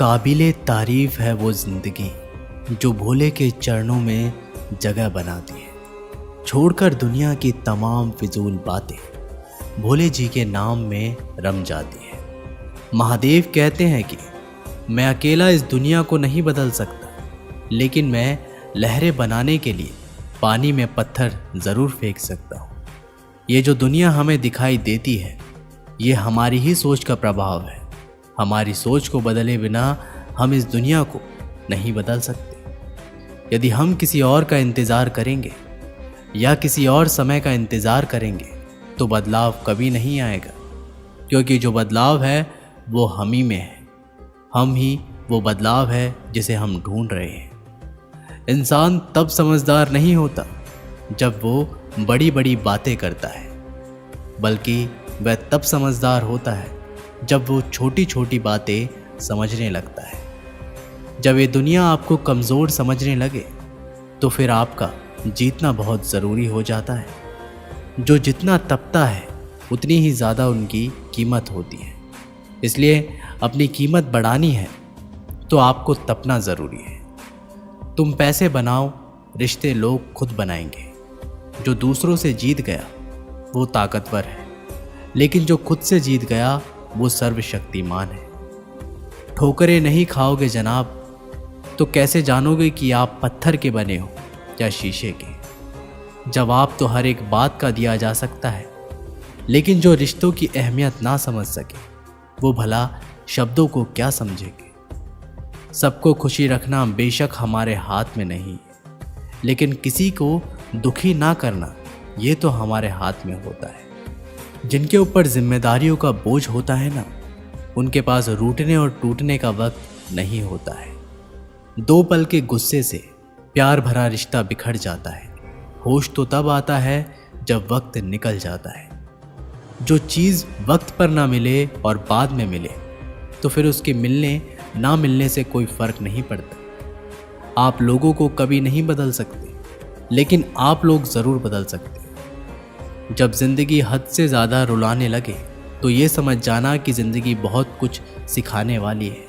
काबिले तारीफ है वो ज़िंदगी जो भोले के चरणों में जगह बनाती है। छोड़कर दुनिया की तमाम फिजूल बातें भोले जी के नाम में रम जाती है। महादेव कहते हैं कि मैं अकेला इस दुनिया को नहीं बदल सकता, लेकिन मैं लहरें बनाने के लिए पानी में पत्थर ज़रूर फेंक सकता हूँ। ये जो दुनिया हमें दिखाई देती है, ये हमारी ही सोच का प्रभाव है। हमारी सोच को बदले बिना हम इस दुनिया को नहीं बदल सकते। यदि हम किसी और का इंतज़ार करेंगे या किसी और समय का इंतज़ार करेंगे तो बदलाव कभी नहीं आएगा, क्योंकि जो बदलाव है वो हम ही में है। हम ही वो बदलाव है जिसे हम ढूंढ रहे हैं। इंसान तब समझदार नहीं होता जब वो बड़ी बड़ी बातें करता है, बल्कि वह तब समझदार होता है जब वो छोटी छोटी बातें समझने लगता है। जब ये दुनिया आपको कमज़ोर समझने लगे तो फिर आपका जीतना बहुत ज़रूरी हो जाता है। जो जितना तपता है उतनी ही ज़्यादा उनकी कीमत होती है। इसलिए अपनी कीमत बढ़ानी है तो आपको तपना ज़रूरी है। तुम पैसे बनाओ, रिश्ते लोग खुद बनाएंगे। जो दूसरों से जीत गया वो ताकतवर है, लेकिन जो खुद से जीत गया वो सर्वशक्तिमान है। ठोकरें नहीं खाओगे जनाब तो कैसे जानोगे कि आप पत्थर के बने हो या शीशे के। जवाब तो हर एक बात का दिया जा सकता है, लेकिन जो रिश्तों की अहमियत ना समझ सके वो भला शब्दों को क्या समझेंगे। सबको खुशी रखना बेशक हमारे हाथ में नहीं, लेकिन किसी को दुखी ना करना ये तो हमारे हाथ में होता है। जिनके ऊपर जिम्मेदारियों का बोझ होता है ना, उनके पास रूठने और टूटने का वक्त नहीं होता है। दो पल के गुस्से से प्यार भरा रिश्ता बिखर जाता है। होश तो तब आता है जब वक्त निकल जाता है। जो चीज़ वक्त पर ना मिले और बाद में मिले तो फिर उसके मिलने ना मिलने से कोई फ़र्क नहीं पड़ता। आप लोगों को कभी नहीं बदल सकते, लेकिन आप लोग ज़रूर बदल सकते। जब ज़िंदगी हद से ज़्यादा रुलाने लगे तो ये समझ जाना कि ज़िंदगी बहुत कुछ सिखाने वाली है।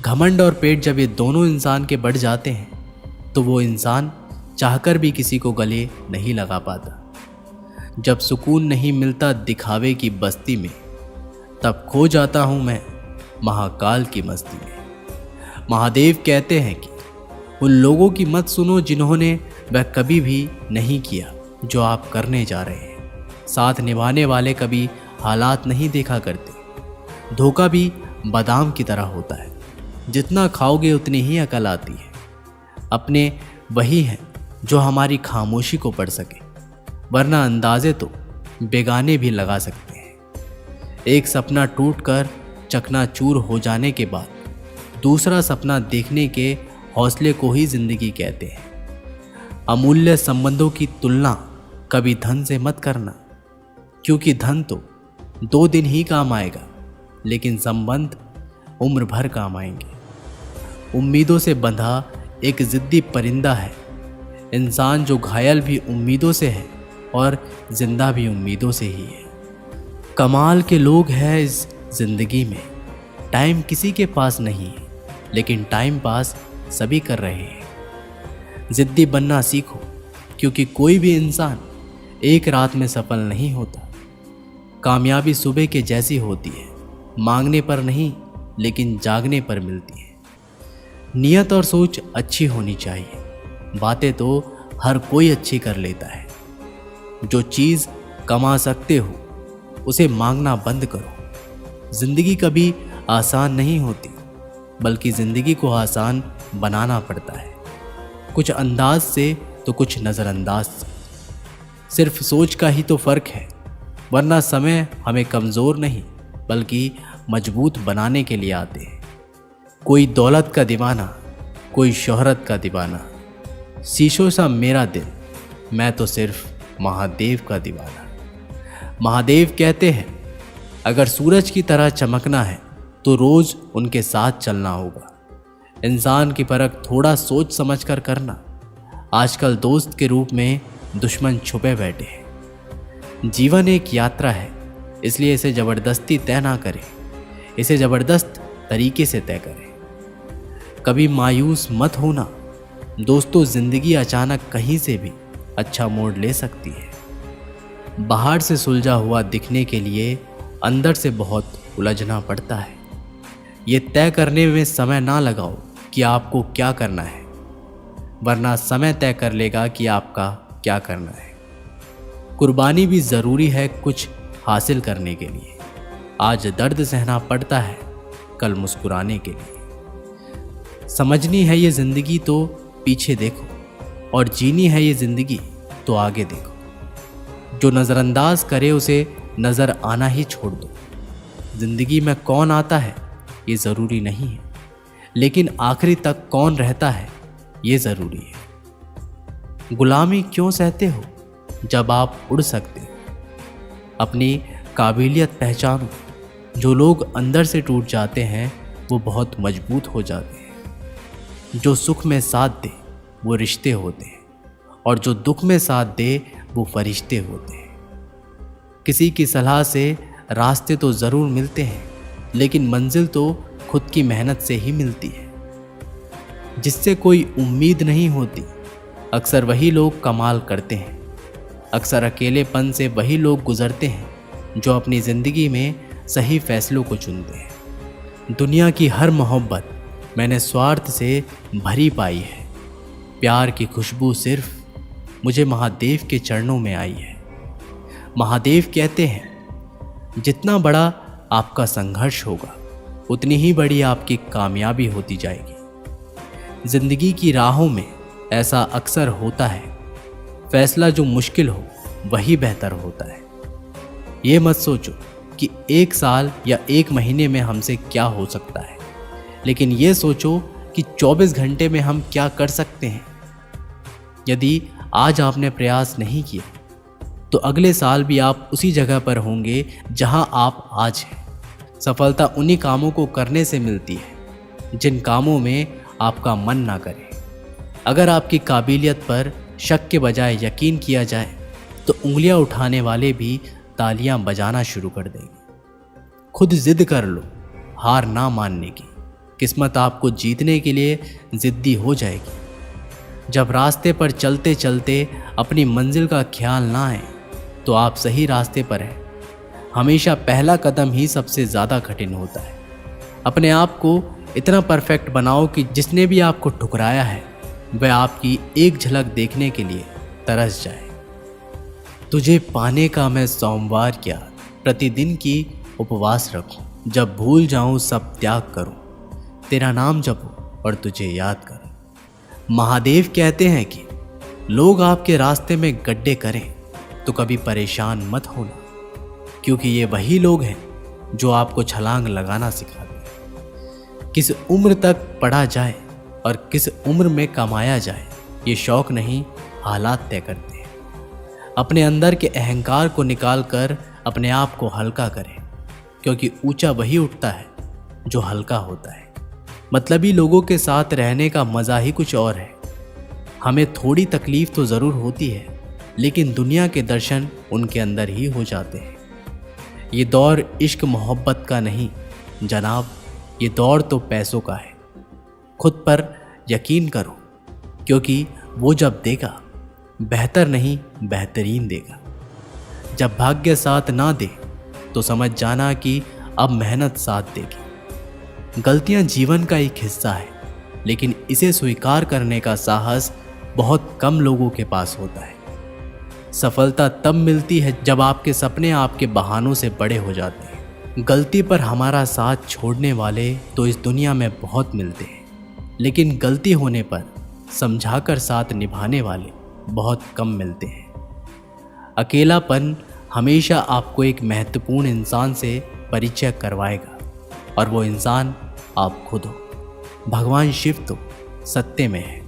घमंड और पेट जब ये दोनों इंसान के बढ़ जाते हैं तो वो इंसान चाहकर भी किसी को गले नहीं लगा पाता। जब सुकून नहीं मिलता दिखावे की बस्ती में, तब खो जाता हूँ मैं महाकाल की मस्ती में। महादेव कहते हैं कि उन लोगों की मत सुनो जिन्होंने वह कभी भी नहीं किया जो आप करने जा रहे हैं। साथ निभाने वाले कभी हालात नहीं देखा करते। धोखा भी बादाम की तरह होता है, जितना खाओगे उतनी ही अकल आती है। अपने वही हैं जो हमारी खामोशी को पढ़ सके, वरना अंदाजे तो बेगाने भी लगा सकते हैं। एक सपना टूटकर चकनाचूर हो जाने के बाद दूसरा सपना देखने के हौसले को ही जिंदगी कहते हैं। अमूल्य संबंधों की तुलना कभी धन से मत करना, क्योंकि धन तो 2 दिन ही काम आएगा, लेकिन संबंध उम्र भर काम आएंगे। उम्मीदों से बंधा एक जिद्दी परिंदा है इंसान, जो घायल भी उम्मीदों से है और जिंदा भी उम्मीदों से ही है। कमाल के लोग हैं इस जिंदगी में। टाइम किसी के पास नहीं है, लेकिन टाइम पास सभी कर रहे हैं। जिद्दी बनना सीखो, क्योंकि कोई भी इंसान एक रात में सफल नहीं होता। कामयाबी सुबह के जैसी होती है, मांगने पर नहीं लेकिन जागने पर मिलती है। नियत और सोच अच्छी होनी चाहिए। बातें तो हर कोई अच्छी कर लेता है। जो चीज़ कमा सकते हो उसे मांगना बंद करो। जिंदगी कभी आसान नहीं होती, बल्कि जिंदगी को आसान बनाना पड़ता है। कुछ अंदाज से तो कुछ नज़रअंदाज से। सिर्फ सोच का ही तो फ़र्क है, वरना समय हमें कमज़ोर नहीं बल्कि मजबूत बनाने के लिए आते हैं। कोई दौलत का दीवाना, कोई शोहरत का दीवाना, शीशों सा मेरा दिल, मैं तो सिर्फ महादेव का दीवाना। महादेव कहते हैं अगर सूरज की तरह चमकना है तो रोज़ उनके साथ चलना होगा। इंसान की परख थोड़ा सोच समझ कर करना। आजकल दोस्त के रूप में दुश्मन छुपे बैठे हैं। जीवन एक यात्रा है, इसलिए इसे ज़बरदस्ती तय ना करें, इसे ज़बरदस्त तरीके से तय करें। कभी मायूस मत होना दोस्तों, जिंदगी अचानक कहीं से भी अच्छा मोड़ ले सकती है। बाहर से सुलझा हुआ दिखने के लिए अंदर से बहुत उलझना पड़ता है। ये तय करने में समय ना लगाओ कि आपको क्या करना है, वरना समय तय कर लेगा कि आपका क्या करना है। कुर्बानी भी ज़रूरी है कुछ हासिल करने के लिए। आज दर्द सहना पड़ता है, कल मुस्कुराने के लिए। समझनी है ये ज़िंदगी तो पीछे देखो, और जीनी है ये ज़िंदगी तो आगे देखो। जो नज़रअंदाज करे उसे नज़र आना ही छोड़ दो। ज़िंदगी में कौन आता है ये ज़रूरी नहीं है, लेकिन आखिरी तक कौन रहता है ये ज़रूरी है। गुलामी क्यों सहते हो जब आप उड़ सकते हो? अपनी काबिलियत पहचानो। जो लोग अंदर से टूट जाते हैं वो बहुत मजबूत हो जाते हैं। जो सुख में साथ दे वो रिश्ते होते हैं, और जो दुख में साथ दे वो फरिश्ते होते हैं। किसी की सलाह से रास्ते तो ज़रूर मिलते हैं, लेकिन मंजिल तो खुद की मेहनत से ही मिलती है। जिससे कोई उम्मीद नहीं होती अक्सर वही लोग कमाल करते हैं। अक्सर अकेलेपन से वही लोग गुजरते हैं जो अपनी ज़िंदगी में सही फैसलों को चुनते हैं। दुनिया की हर मोहब्बत मैंने स्वार्थ से भरी पाई है। प्यार की खुशबू सिर्फ मुझे महादेव के चरणों में आई है। महादेव कहते हैं, जितना बड़ा आपका संघर्ष होगा उतनी ही बड़ी आपकी कामयाबी होती जाएगी। जिंदगी की राहों में ऐसा अक्सर होता है, फैसला जो मुश्किल हो वही बेहतर होता है। ये मत सोचो कि 1 साल या 1 महीने में हमसे क्या हो सकता है, लेकिन ये सोचो कि 24 घंटे में हम क्या कर सकते हैं। यदि आज आपने प्रयास नहीं किया तो अगले साल भी आप उसी जगह पर होंगे जहां आप आज हैं। सफलता उन्हीं कामों को करने से मिलती है जिन कामों में आपका मन ना करे। अगर आपकी काबिलियत पर शक के बजाय यकीन किया जाए तो उंगलियां उठाने वाले भी तालियां बजाना शुरू कर देंगे। खुद जिद कर लो, हार ना मानने की। किस्मत आपको जीतने के लिए जिद्दी हो जाएगी। जब रास्ते पर चलते चलते अपनी मंजिल का ख्याल ना आए तो आप सही रास्ते पर हैं। हमेशा पहला कदम ही सबसे ज़्यादा कठिन होता है। अपने आप को इतना परफेक्ट बनाओ कि जिसने भी आपको ठुकराया है वह आपकी एक झलक देखने के लिए तरस जाए। तुझे पाने का मैं सोमवार क्या प्रतिदिन की उपवास रखूं, जब भूल जाऊं सब त्याग करूं, तेरा नाम जपूं और तुझे याद करूं। महादेव कहते हैं कि लोग आपके रास्ते में गड्ढे करें तो कभी परेशान मत होना, क्योंकि ये वही लोग हैं जो आपको छलांग लगाना सिखाते हैं। किस उम्र तक पढ़ा जाए और किस उम्र में कमाया जाए ये शौक नहीं, हालात तय करते हैं। अपने अंदर के अहंकार को निकाल कर अपने आप को हल्का करें, क्योंकि ऊंचा वही उठता है जो हल्का होता है। मतलबी लोगों के साथ रहने का मज़ा ही कुछ और है। हमें थोड़ी तकलीफ तो ज़रूर होती है, लेकिन दुनिया के दर्शन उनके अंदर ही हो जाते हैं। ये दौर इश्क मोहब्बत का नहीं जनाब, ये दौर तो पैसों का है। खुद पर यकीन करो, क्योंकि वो जब देगा बेहतर नहीं बेहतरीन देगा। जब भाग्य साथ ना दे तो समझ जाना कि अब मेहनत साथ देगी। गलतियां जीवन का एक हिस्सा है, लेकिन इसे स्वीकार करने का साहस बहुत कम लोगों के पास होता है। सफलता तब मिलती है जब आपके सपने आपके बहानों से बड़े हो जाते हैं। गलती पर हमारा साथ छोड़ने वाले तो इस दुनिया में बहुत मिलते हैं, लेकिन गलती होने पर समझाकर साथ निभाने वाले बहुत कम मिलते हैं। अकेलापन हमेशा आपको एक महत्वपूर्ण इंसान से परिचय करवाएगा, और वो इंसान आप खुद हो। भगवान शिव तो सत्य में है,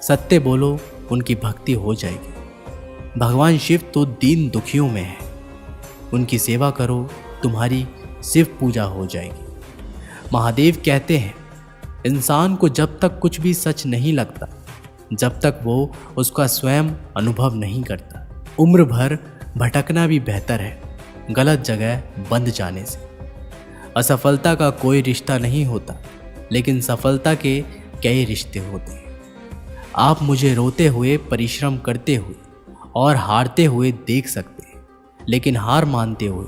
सत्य बोलो उनकी भक्ति हो जाएगी। भगवान शिव तो दीन दुखियों में है, उनकी सेवा करो तुम्हारी शिव पूजा हो जाएगी। महादेव कहते हैं, इंसान को जब तक कुछ भी सच नहीं लगता, जब तक वो उसका स्वयं अनुभव नहीं करता। उम्र भर भटकना भी बेहतर है गलत जगह बंद जाने से। असफलता का कोई रिश्ता नहीं होता, लेकिन सफलता के कई रिश्ते होते हैं। आप मुझे रोते हुए, परिश्रम करते हुए और हारते हुए देख सकते हैं, लेकिन हार मानते हुए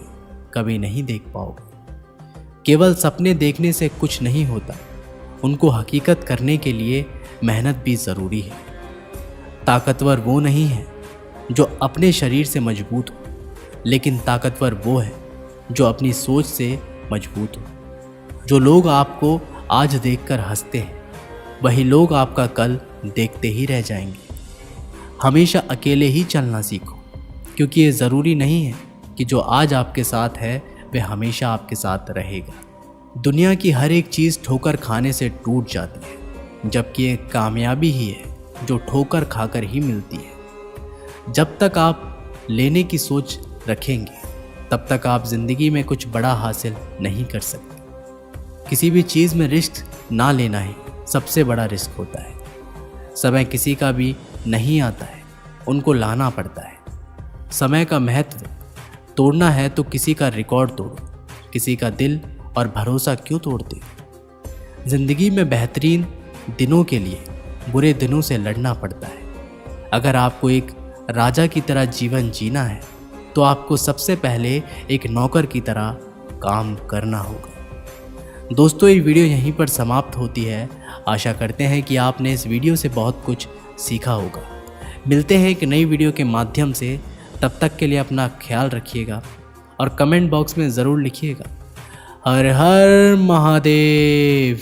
कभी नहीं देख पाओगे। केवल सपने देखने से कुछ नहीं होता, उनको हकीकत करने के लिए मेहनत भी ज़रूरी है। ताकतवर वो नहीं है जो अपने शरीर से मजबूत हो, लेकिन ताकतवर वो है जो अपनी सोच से मजबूत हो। जो लोग आपको आज देखकर हंसते हैं, वही लोग आपका कल देखते ही रह जाएंगे। हमेशा अकेले ही चलना सीखो, क्योंकि ये ज़रूरी नहीं है कि जो आज आपके साथ है वह हमेशा आपके साथ रहेगा। दुनिया की हर एक चीज़ ठोकर खाने से टूट जाती है, जबकि एक कामयाबी ही है जो ठोकर खाकर ही मिलती है। जब तक आप लेने की सोच रखेंगे, तब तक आप ज़िंदगी में कुछ बड़ा हासिल नहीं कर सकते। किसी भी चीज़ में रिस्क ना लेना ही सबसे बड़ा रिस्क होता है। समय किसी का भी नहीं आता है, उनको लाना पड़ता है। समय का महत्व तोड़ना है तो किसी का रिकॉर्ड तोड़ो, किसी का दिल और भरोसा क्यों तोड़ते। ज़िंदगी में बेहतरीन दिनों के लिए बुरे दिनों से लड़ना पड़ता है। अगर आपको एक राजा की तरह जीवन जीना है, तो आपको सबसे पहले एक नौकर की तरह काम करना होगा। दोस्तों, ये वीडियो यहीं पर समाप्त होती है। आशा करते हैं कि आपने इस वीडियो से बहुत कुछ सीखा होगा। मिलते हैं एक नई वीडियो के माध्यम से। तब तक के लिए अपना ख्याल रखिएगा और कमेंट बॉक्स में ज़रूर लिखिएगा। हर हर महादेव।